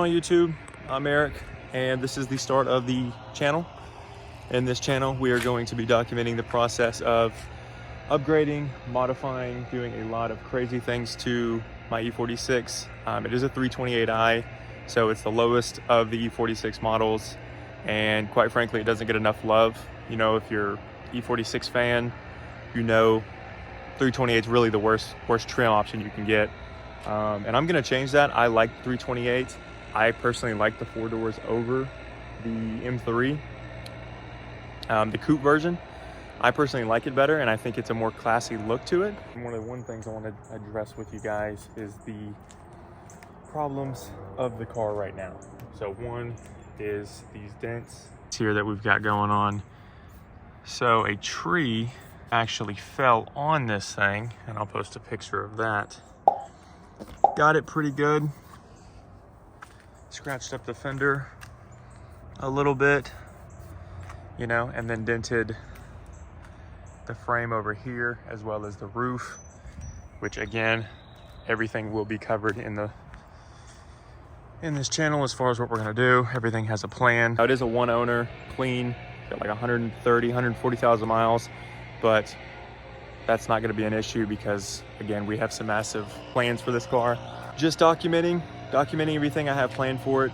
on YouTube? I'm Eric, and this is the start of the channel. In this channel, we are going to be documenting the process of upgrading, modifying, doing a lot of crazy things to my E46. It is a 328i, so it's the lowest of the E46 models, and quite frankly, it doesn't get enough love. You know, if you're E46 fan, you know 328 is really the worst trim option you can get. And I'm gonna change that. I like 328. I personally like the 4 doors over the M3, the coupe version. I personally like it better, and I think it's a more classy look to it. And one of the things I want to address with you guys is the problems of the car right now. So one is these dents here that we've got going on. So a tree actually fell on this thing, and I'll post a picture of that. Got it pretty good. Scratched up the fender a little bit, you know, and then dented the frame over here as well as the roof, which again, everything will be covered in this channel as far as what we're gonna do. Everything has a plan. Now, it is a one owner, clean, got like 140,000 miles, but that's not gonna be an issue because again, we have some massive plans for this car. Just documenting everything I have planned for it.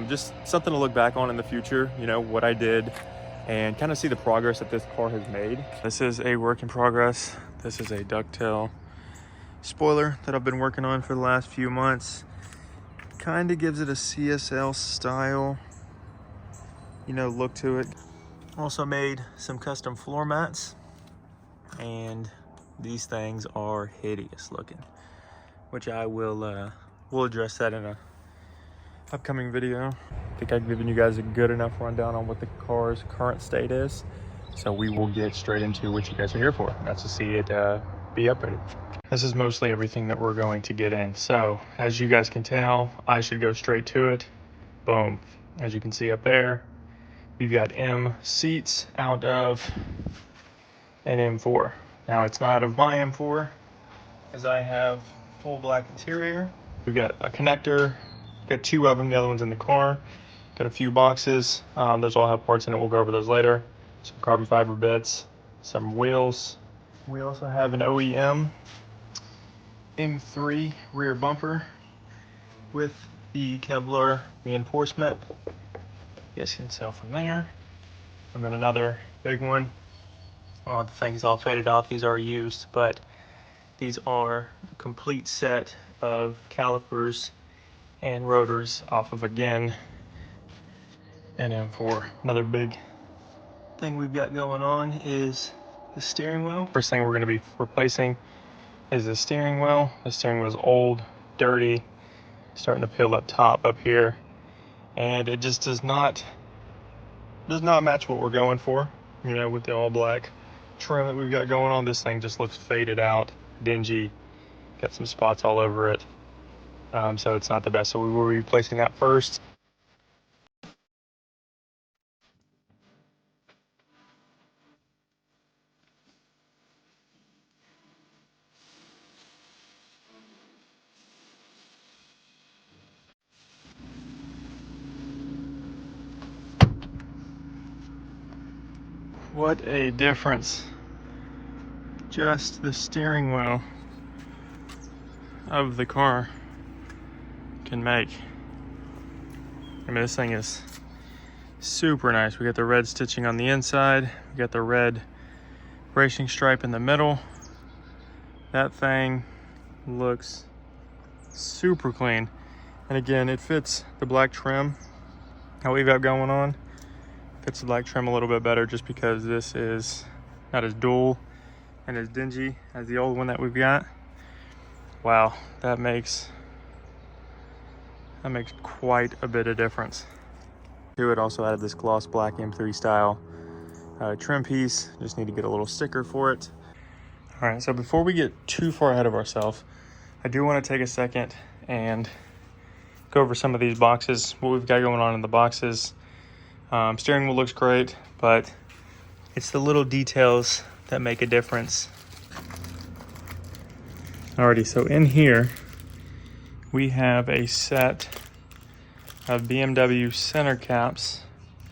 Just something to look back on in the future, you know, what I did, and kind of see the progress that this car has made. This is a work in progress. This is a ducktail spoiler that I've been working on for the last few months. Kind of gives it a CSL style, you know, look to it. Also made some custom floor mats, and these things are hideous looking, which I will we'll address that in a upcoming video. I think I've given you guys a good enough rundown on what the car's current state is, so we will get straight into what you guys are here for. That's to see it be upgraded. This is mostly everything that we're going to get in. So as you guys can tell, I should go straight to it. Boom. As you can see up there, we've got M seats out of an M4. Now it's not out of my M4, as I have full black interior. We've got a connector, got 2 of them, the other one's in the car. Got a few boxes, those all have parts in it, we'll go over those later. Some carbon fiber bits, some wheels. We also have an OEM M3 rear bumper with the Kevlar reinforcement. You guys can tell from there. And then another big one. Oh, the thing's all faded off, these are used, but these are a complete set of calipers and rotors off of, again, an M4. Another big thing we've got going on is the steering wheel. First thing we're going to be replacing is the steering wheel. The steering wheel is old, dirty, starting to peel up top up here, and it just does not match what we're going for, you know, with the all black trim that we've got going on. This thing just looks faded out, dingy, got some spots all over it, so it's not the best. So we will be replacing that first. What a difference just the steering wheel of the car can make. I mean, this thing is super nice. We got the red stitching on the inside, we got the red racing stripe in the middle. That thing looks super clean, and again, it fits the black trim that we've got going on. Fits the black trim a little bit better just because this is not as dull and as dingy as the old one that we've got. Wow, that makes quite a bit of difference. To it, also added this gloss black M3 style trim piece. Just need to get a little sticker for it. All right, so before we get too far ahead of ourselves, I do want to take a second and go over some of these boxes, what we've got going on in the boxes. Steering wheel looks great, but it's the little details that make a difference. Alrighty, so in here we have a set of BMW center caps,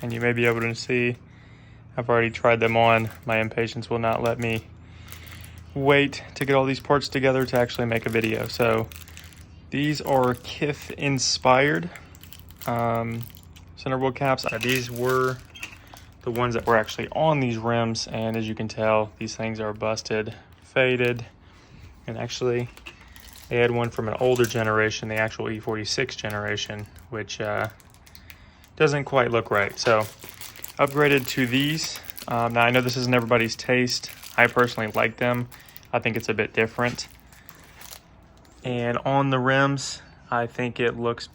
and you may be able to see I've already tried them on. My impatience will not let me wait to get all these parts together to actually make a video. So these are Kith inspired center wheel caps. These were the ones that were actually on these rims, and as you can tell, these things are busted, faded, and actually they had one from an older generation, the actual E46 generation, which doesn't quite look right. So upgraded to these. Now I know this isn't everybody's taste. I personally like them. I think it's a bit different. And on the rims, I think it looks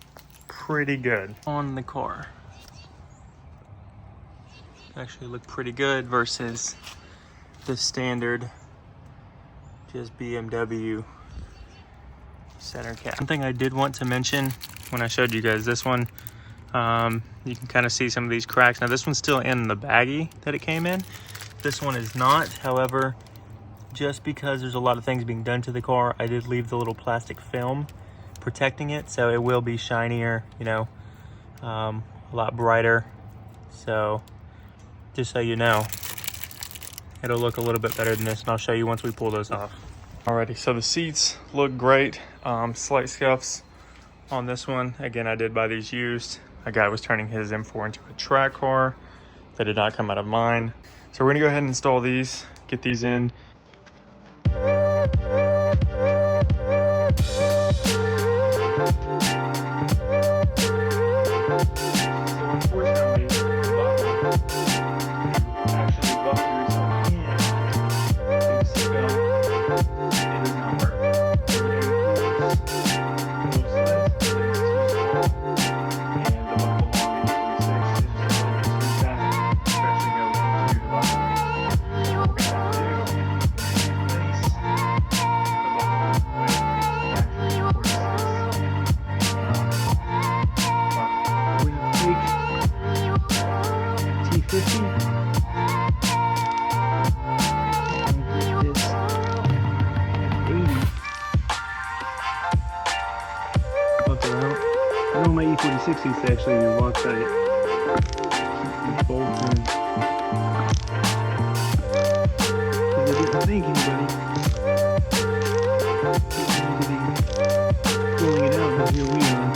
pretty good on the car. Actually look pretty good versus the standard just BMW center cap. One thing I did want to mention when I showed you guys this one, you can kind of see some of these cracks. Now this one's still in the baggie that it came in. This one is not. However, just because there's a lot of things being done to the car, I did leave the little plastic film protecting it, so it will be shinier, you know, a lot brighter. So just so you know, it'll look a little bit better than this, and I'll show you once we pull those off. Alrighty, so the seats look great. Slight scuffs on this one. Again, I did buy these used. A guy was turning his M4 into a track car. They did not come out of mine. So we're gonna go ahead and install these, get these in. I know my E46 used to actually lock tight. Keep bolts in. Because I didn't think anybody need to be pulling it out, but here we are.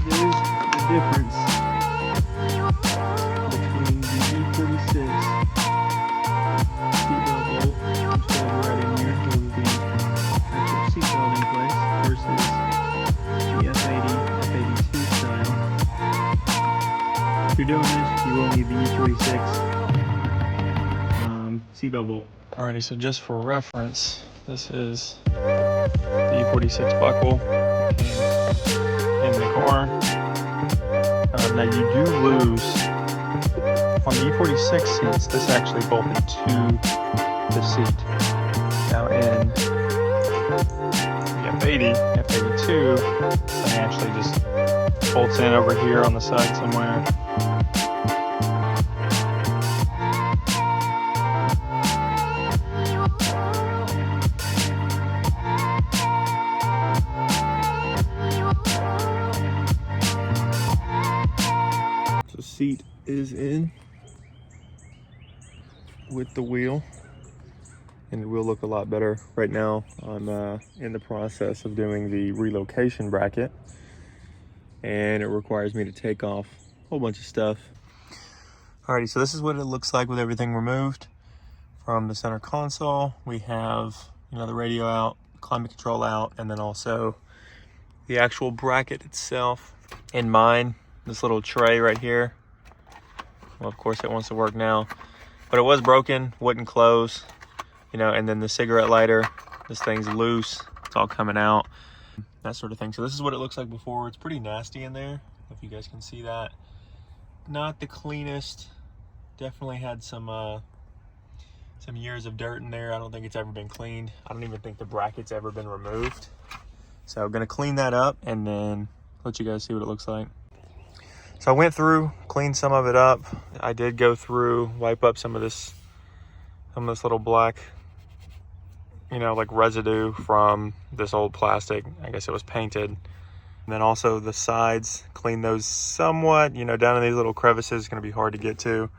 There's the difference between the E46 seatbelt bolt, which goes right in here, holds the actual seatbelt in place, versus the F80, F82 style. If you're doing this, you will need the E46 seatbelt bolt. Alrighty, so just for reference, this is the E46 buckle that came in the car. Now you do lose, on the E46 seats, this actually bolted to the seat. Now in the F80, F82, it actually just bolts in over here on the side somewhere. The seat is in with the wheel, and it will look a lot better. Right now I'm in the process of doing the relocation bracket, and it requires me to take off a whole bunch of stuff. Alrighty, so this is what it looks like with everything removed from the center console. We have, you know, the radio out, climate control out, and then also the actual bracket itself. In mine, this little tray right here, well, of course it wants to work now, but it was broken, wouldn't close, you know. And then the cigarette lighter, this thing's loose, it's all coming out, that sort of thing. So this is what it looks like before. It's pretty nasty in there, if you guys can see that. Not the cleanest, definitely had some years of dirt in there. I don't think it's ever been cleaned. I don't even think the bracket's ever been removed. So I'm gonna clean that up and then let you guys see what it looks like. So I went through, cleaned some of it up. I did go through, wipe up some of this little black you know, like residue from this old plastic. I guess it was painted. And then also the sides, clean those somewhat, you know, down in these little crevices, gonna be hard to get to.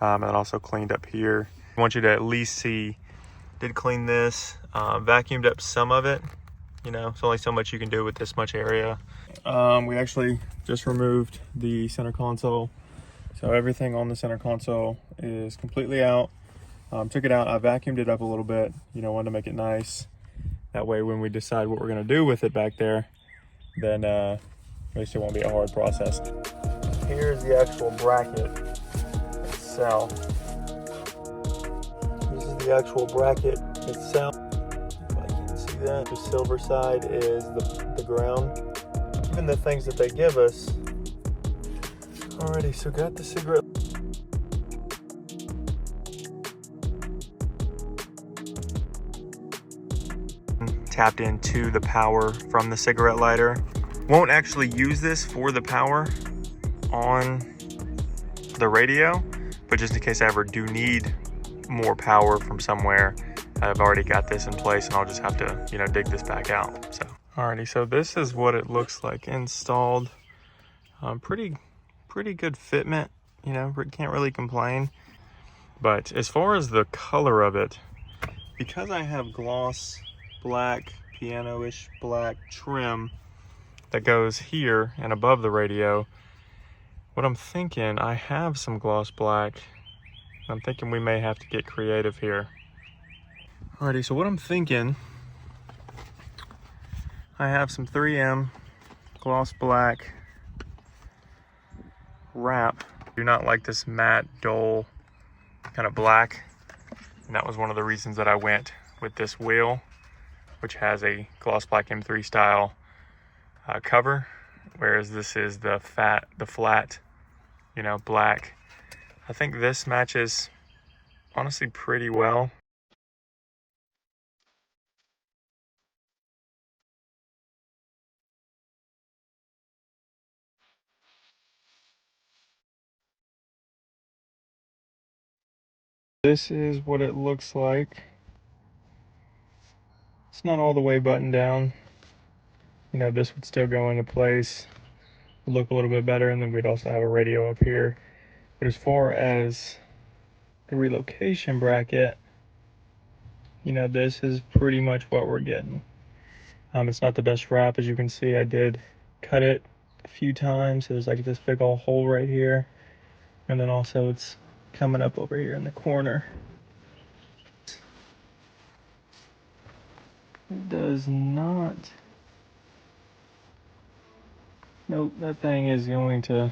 And then also cleaned up here. I want you to at least see, did clean this, vacuumed up some of it. You know, it's only so much you can do with this much area. We actually just removed the center console. So everything on the center console is completely out. Took it out, I vacuumed it up a little bit, you know, wanted to make it nice. That way when we decide what we're gonna do with it back there, then at least it won't be a hard process. Here's the actual bracket itself. This is the actual bracket itself. If I can see that, the silver side is the ground. Even the things that they give us. Alrighty, so got the cigarette. Tapped into the power from the cigarette lighter. Won't actually use this for the power on the radio, but just in case I ever do need more power from somewhere, I've already got this in place and I'll just have to, you know, dig this back out. So alrighty, so this is what it looks like installed. Pretty good fitment, you know, can't really complain. But as far as the color of it, because I have gloss black, piano-ish black trim that goes here and above the radio, what I'm thinking, I have some gloss black. I'm thinking we may have to get creative here. Alrighty, so what I'm thinking, I have some 3M gloss black wrap. I do not like this matte, dull kind of black. And that was one of the reasons that I went with this wheel, which has a gloss black M3 style cover, whereas this is the flat, you know, black. I think this matches honestly pretty well. This is what it looks like. It's not all the way buttoned down. You know, this would still go into place, would look a little bit better, and then we'd also have a radio up here. But as far as the relocation bracket, you know, this is pretty much what we're getting. It's not the best wrap, as you can see. I did cut it a few times. There's like this big old hole right here, and then also it's coming up over here in the corner. It does not. Nope, that thing is going to,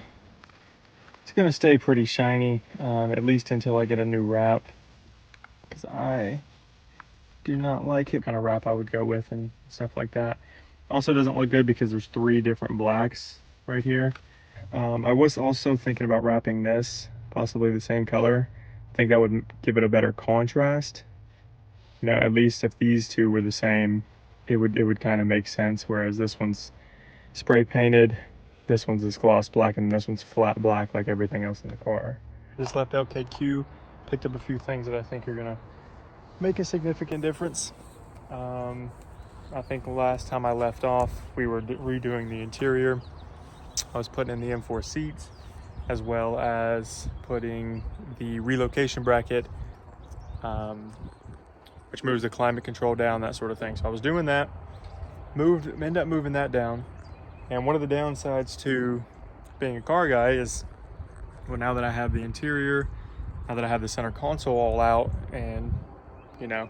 it's going to stay pretty shiny, at least until I get a new wrap, because I do not like it kind of wrap I would go with and stuff like that. Also doesn't look good because there's 3 different blacks right here. I was also thinking about wrapping this, possibly the same color. I think that would give it a better contrast. You know, at least if these two were the same, it would kind of make sense, whereas this one's spray painted, this one's this gloss black, and this one's flat black like everything else in the car. Just left LKQ, picked up a few things that I think are gonna make a significant difference. I think the last time I left off, we were redoing the interior. I was putting in the M4 seats, as well as putting the relocation bracket, which moves the climate control down, that sort of thing. So I was doing that, ended up moving that down. And one of the downsides to being a car guy is, well, now that I have the interior, now that I have the center console all out, and you know,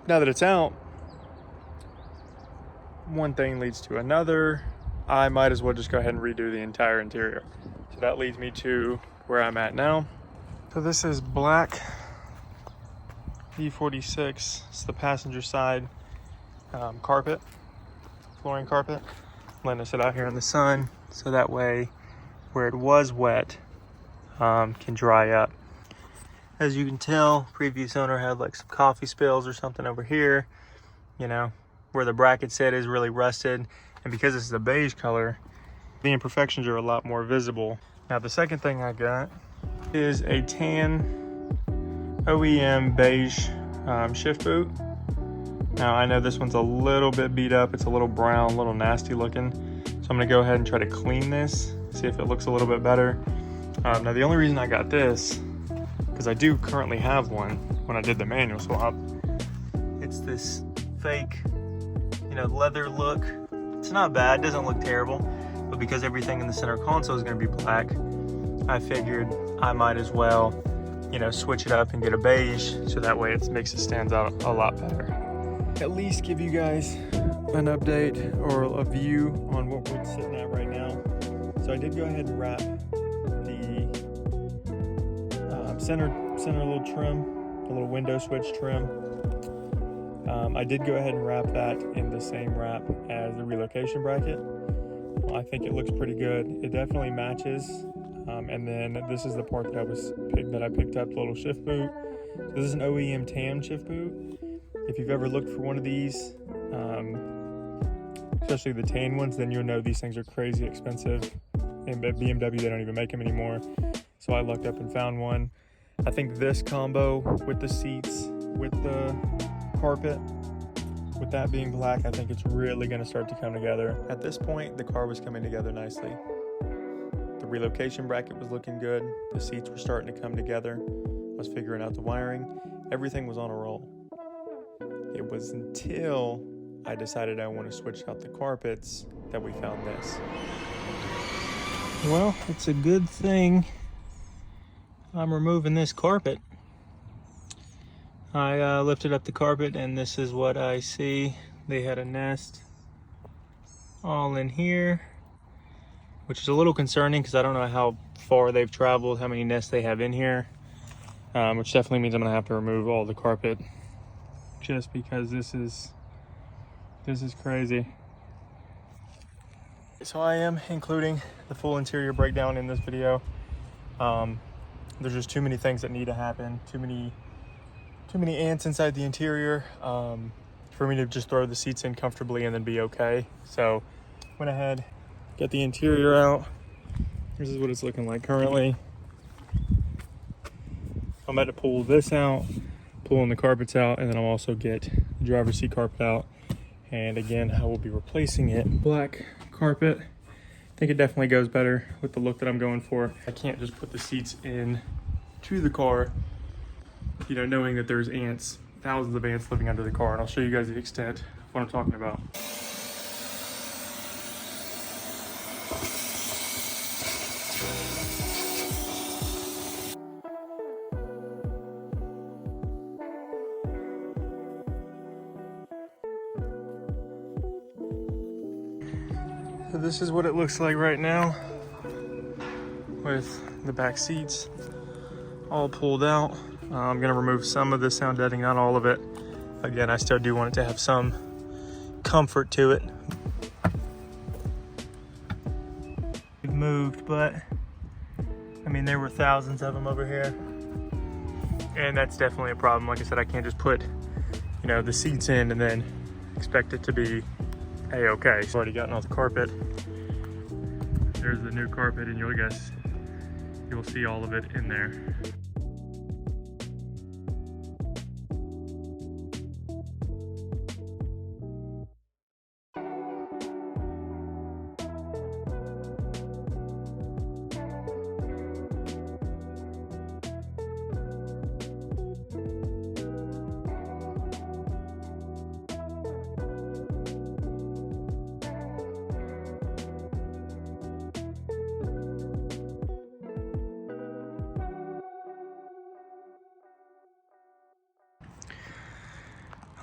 now that it's out, one thing leads to another. I might as well just go ahead and redo the entire interior. So that leads me to where I'm at now. So this is black E46. It's the passenger side carpet, flooring carpet. Letting it sit out here in the sun, so that way where it was wet can dry up. As you can tell, previous owner had like some coffee spills or something over here. You know, where the bracket set is really rusted, and because this is a beige color, the imperfections are a lot more visible. Now the second thing I got is a tan OEM beige shift boot. Now I know this one's a little bit beat up. It's a little brown, a little nasty looking. So I'm gonna go ahead and try to clean this, see if it looks a little bit better. Now the only reason I got this, because I do currently have one when I did the manual swap. It's this fake, you know, leather look. It's not bad, doesn't look terrible, but because everything in the center console is gonna be black, I figured I might as well, you know, switch it up and get a beige, so that way it makes it stand out a lot better. At least give you guys an update or a view on what we're sitting at right now. So I did go ahead and wrap the center little trim, the little window switch trim. I did go ahead and wrap that in the same wrap as the relocation bracket. I think it looks pretty good. It definitely matches. And then this is the part that I picked up, the little shift boot. So this is an OEM TAM shift boot. If you've ever looked for one of these, especially the tan ones, then you'll know these things are crazy expensive. And at BMW, they don't even make them anymore. So I looked up and found one. I think this combo with the seats, with the carpet, with that being black, I think it's really gonna start to come together. At this point, the car was coming together nicely. The relocation bracket was looking good. The seats were starting to come together. I was figuring out the wiring. Everything was on a roll. It was until I decided I want to switch out the carpets that we found this. Well, it's a good thing I'm removing this carpet. I lifted up the carpet and this is what I see. They had a nest all in here, which is a little concerning because I don't know how far they've traveled, how many nests they have in here, which definitely means I'm gonna have to remove all the carpet just because this is crazy. So I am including the full interior breakdown in this video. There's just too many things that need to happen, too many ants inside the interior for me to just throw the seats in comfortably and then be okay. So went ahead, got the interior out. This is what it's looking like currently. I'm about to pull this out, pulling the carpets out, and then I'll also get the driver's seat carpet out. And again, I will be replacing it. Black carpet. I think it definitely goes better with the look that I'm going for. I can't just put the seats in to the car, you know, knowing that there's ants, thousands of ants living under the car. And I'll show you guys the extent of what I'm talking about. So this is what it looks like right now with the back seats all pulled out. I'm gonna remove some of the sound deadening, not all of it. Again, I still do want it to have some comfort to it. We've moved, but I mean, there were thousands of them over here. And that's definitely a problem. Like I said, I can't just put, you know, the seats in and then expect it to be a-okay. So I've already gotten all the carpet. There's the new carpet, and you'll see all of it in there.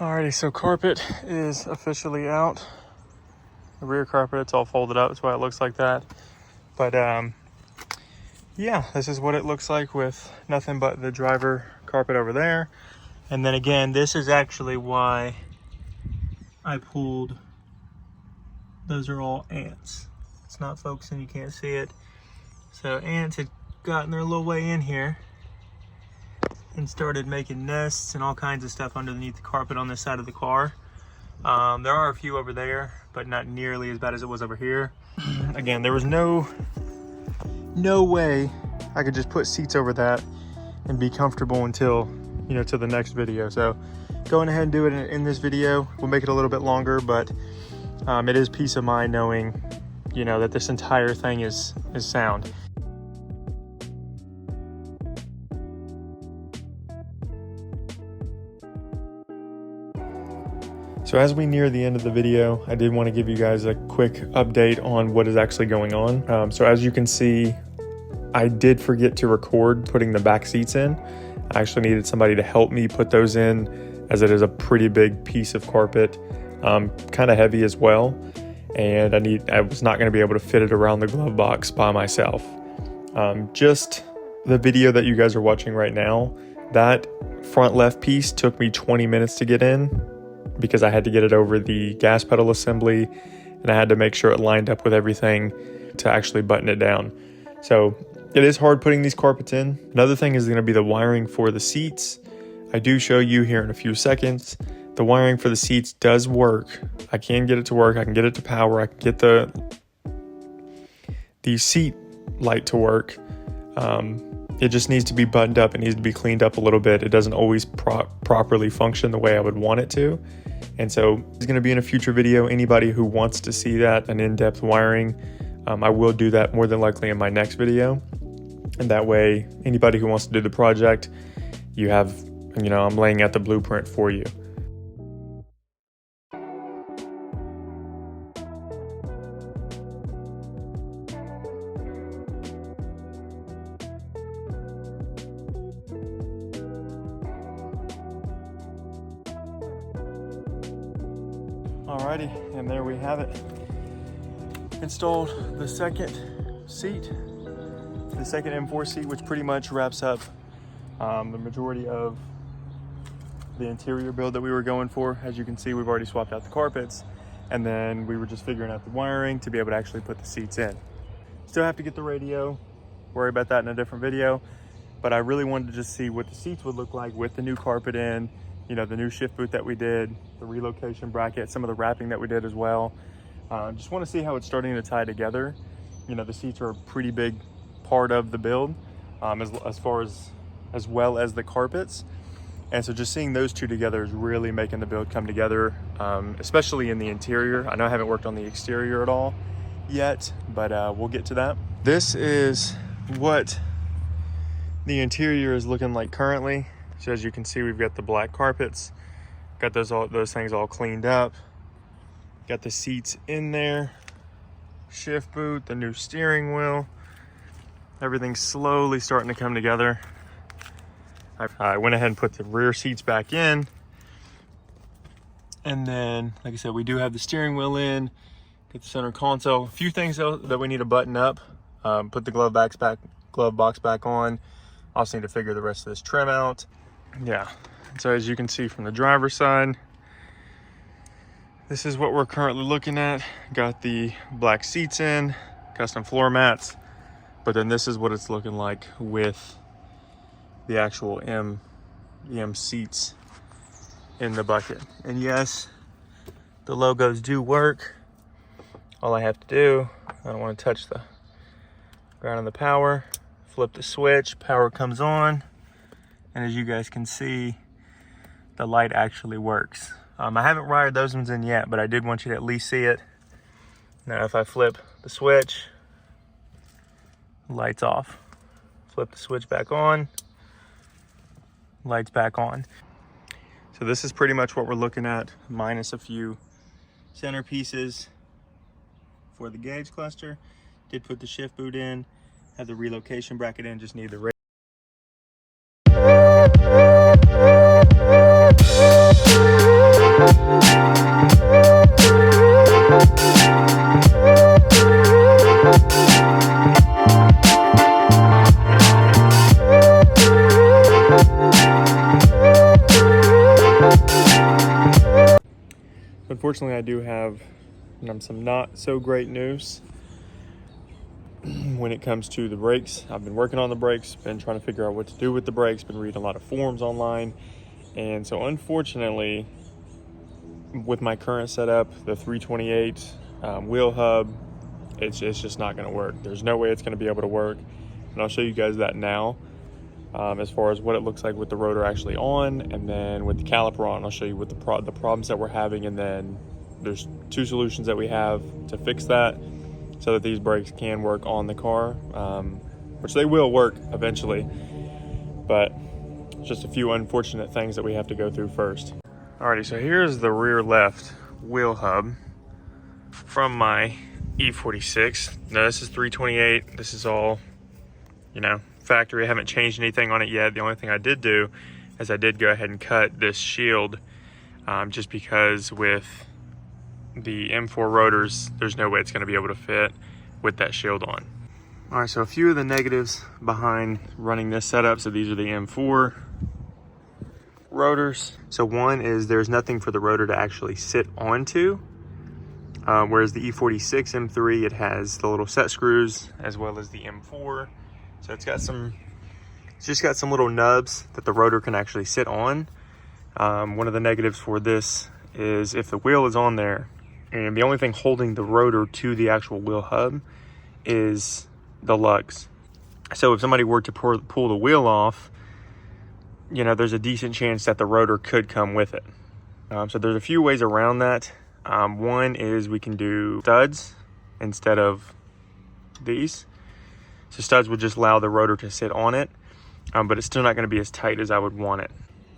Alrighty, so carpet is officially out. The rear carpet, it's all folded up. That's why it looks like that. But yeah, this is what it looks like with nothing but the driver carpet over there. And then again, this is actually why I pulled, those are all ants. It's not focusing, you can't see it. So ants had gotten their little way in here and started making nests and all kinds of stuff underneath the carpet on this side of the car. There are a few over there, but not nearly as bad as it was over here. Again, there was no way I could just put seats over that and be comfortable until, you know, to the next video. So going ahead and do it in this video. We'll make it a little bit longer, but it is peace of mind knowing, you know, that this entire thing is sound. So as we near the end of the video, I did want to give you guys a quick update on what is actually going on. So as you can see, I did forget to record putting the back seats in. I actually needed somebody to help me put those in, as it is a pretty big piece of carpet, kind of heavy as well. And I was not going to be able to fit it around the glove box by myself. Just the video that you guys are watching right now, that front left piece took me 20 minutes to get in, because I had to get it over the gas pedal assembly, and I had to make sure it lined up with everything to actually button it down. So it is hard putting these carpets in. Another thing is going to be the wiring for the seats. I do show you here in a few seconds. The wiring for the seats does work. I can get it to work. I can get it to power. I can get the seat light to work. It just needs to be buttoned up. It needs to be cleaned up a little bit. It doesn't always properly function the way I would want it to. And so it's going to be in a future video. Anybody who wants to see that, an in-depth wiring, I will do that more than likely in my next video. And that way, anybody who wants to do the project, you have, you know, I'm laying out the blueprint for you. Alrighty, and there we have it. Installed the second seat, the second M4 seat, which pretty much wraps up the majority of the interior build that we were going for. As you can see, we've already swapped out the carpets, and then we were just figuring out the wiring to be able to actually put the seats in. Still have to get the radio, worry about that in a different video, but I really wanted to just see what the seats would look like with the new carpet in, you know, the new shift boot that we did, the relocation bracket, some of the wrapping that we did as well. Just want to see how it's starting to tie together. You know, the seats are a pretty big part of the build, as well as the carpets. And so just seeing those two together is really making the build come together, especially in the interior. I know I haven't worked on the exterior at all yet, but we'll get to that. This is what the interior is looking like currently. So as you can see, we've got the black carpets, got those things all cleaned up, got the seats in there, shift boot, the new steering wheel. Everything's slowly starting to come together. I went ahead and put the rear seats back in. And then, like I said, we do have the steering wheel in, get the center console. A few things though that we need to button up. Put the glove box back on. Also need to figure the rest of this trim out. Yeah, so as you can see from the driver's side, this is what we're currently looking at. Got the black seats in, custom floor mats, but then this is what it's looking like with the actual M seats in the bucket. And yes, the logos do work. All I have to do, I don't want to touch the ground of the power, flip the switch, power comes on, and as you guys can see, the light actually works. I haven't wired those ones in yet, but I did want you to at least see it. Now if I flip the switch, lights off. Flip the switch back on, lights back on. So this is pretty much what we're looking at, minus a few center pieces for the gauge cluster. Did put the shift boot in, have the relocation bracket in, just need the radio. Unfortunately, I do have some not so great news when it comes to the brakes. I've been working on the brakes, been trying to figure out what to do with the brakes, been reading a lot of forums online. And so unfortunately, with my current setup, the 328 wheel hub, it's just not going to work. There's no way it's going to be able to work. And I'll show you guys that now. as far as what it looks like with the rotor actually on, and then with the caliper on. I'll show you what the problems that we're having, and then there's 2 solutions that we have to fix that so that these brakes can work on the car, which they will work eventually, but just a few unfortunate things that we have to go through first. Alrighty, so here's the rear left wheel hub from my E46. Now this is 328. This is all, you know, factory. I haven't changed anything on it yet. The only thing I did do is I did go ahead and cut this shield, just because with the M4 rotors, there's no way it's going to be able to fit with that shield on. All right, so a few of the negatives behind running this setup. So these are the M4 rotors. So one is there's nothing for the rotor to actually sit onto, whereas the E46 M3, it has the little set screws as well as the M4. So it's just got some little nubs that the rotor can actually sit on. One of the negatives for this is if the wheel is on there and the only thing holding the rotor to the actual wheel hub is the lugs. So if somebody were to pull the wheel off, you know, there's a decent chance that the rotor could come with it. So there's a few ways around that. One is we can do studs instead of these. So studs would just allow the rotor to sit on it, but it's still not going to be as tight as I would want it.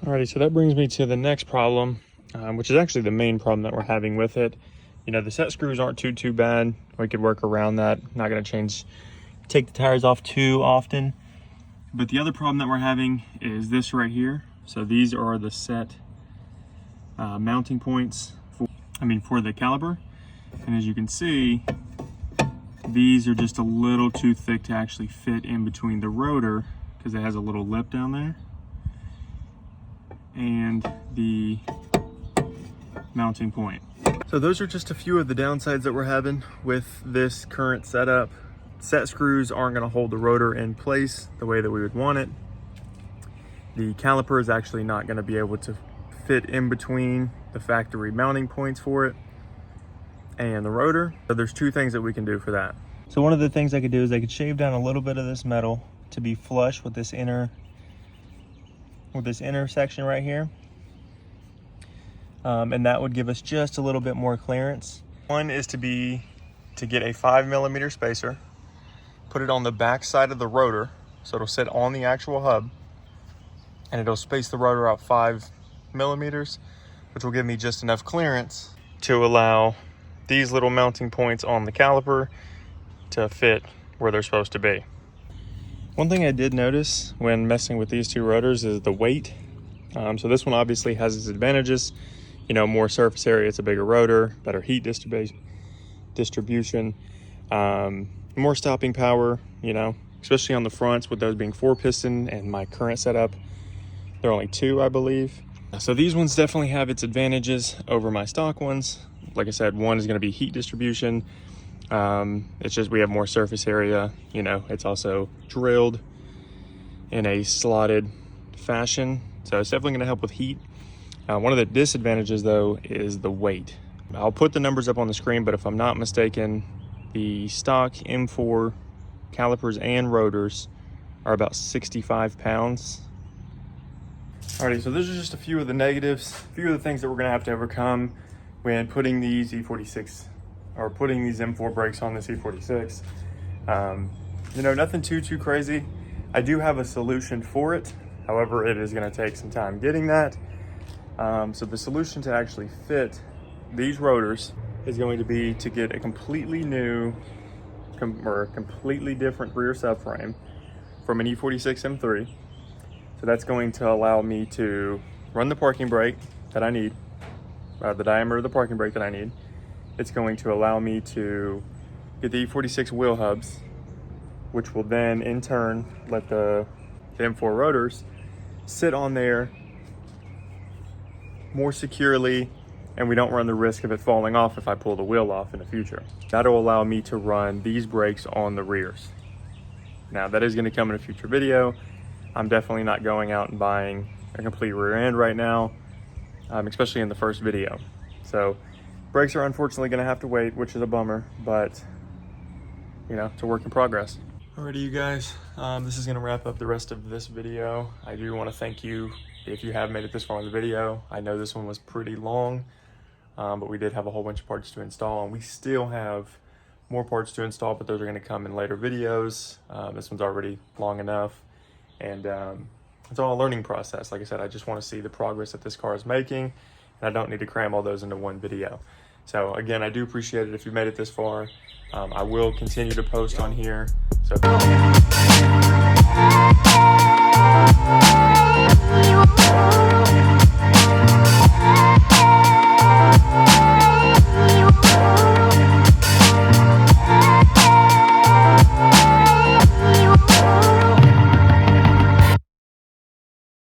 Alrighty, so that brings me to the next problem, which is actually the main problem that we're having with it. You know, the set screws aren't too bad. We could work around that. Not going to take the tires off too often. But the other problem that we're having is this right here. So these are the set mounting points for the caliper. And as you can see, these are just a little too thick to actually fit in between the rotor because it has a little lip down there and the mounting point. So those are just a few of the downsides that we're having with this current setup. Set screws aren't going to hold the rotor in place the way that we would want it. The caliper is actually not going to be able to fit in between the factory mounting points for it and the rotor. So there's 2 things that we can do for that. So one of the things I could do is I could shave down a little bit of this metal to be flush with this inner section right here. And that would give us just a little bit more clearance. One is to get a 5mm spacer, put it on the back side of the rotor so it'll sit on the actual hub, and it'll space the rotor out 5mm, which will give me just enough clearance to allow these little mounting points on the caliper to fit where they're supposed to be. One thing I did notice when messing with these 2 rotors is the weight. So this one obviously has its advantages. You know, more surface area, it's a bigger rotor, better heat distribution, more stopping power, you know, especially on the fronts with those being 4-piston and my current setup, they're only 2, I believe. So these ones definitely have its advantages over my stock ones. Like I said, one is going to be heat distribution. It's just we have more surface area, you know, it's also drilled in a slotted fashion. So it's definitely going to help with heat. One of the disadvantages though is the weight. I'll put the numbers up on the screen, but if I'm not mistaken, the stock M4 calipers and rotors are about 65 pounds. Alrighty, so those are just a few of the negatives, a few of the things that we're gonna have to overcome when putting these E46 or putting these M4 brakes on this E46. You know, nothing too crazy. I do have a solution for it. However, it is gonna take some time getting that. So the solution to actually fit these rotors is going to be to get a completely new or completely different rear subframe from an E46 M3. So that's going to allow me to run the parking brake that I need, the diameter of the parking brake that I need. It's going to allow me to get the E46 wheel hubs, which will then in turn let the M4 rotors sit on there more securely, and we don't run the risk of it falling off if I pull the wheel off in the future. That'll allow me to run these brakes on the rears. Now that is going to come in a future video. I'm definitely not going out and buying a complete rear end right now, especially in the first video. So brakes are unfortunately going to have to wait, which is a bummer, but you know, it's a work in progress. Alrighty, you guys, this is going to wrap up the rest of this video. I do want to thank you if you have made it this far in the video. I know this one was pretty long, but we did have a whole bunch of parts to install, and we still have more parts to install, but those are going to come in later videos. This one's already long enough, and it's all a learning process. Like I said, I just want to see the progress that this car is making, and I don't need to cram all those into one video. So again, I do appreciate it if you made it this far. I will continue to post on here. So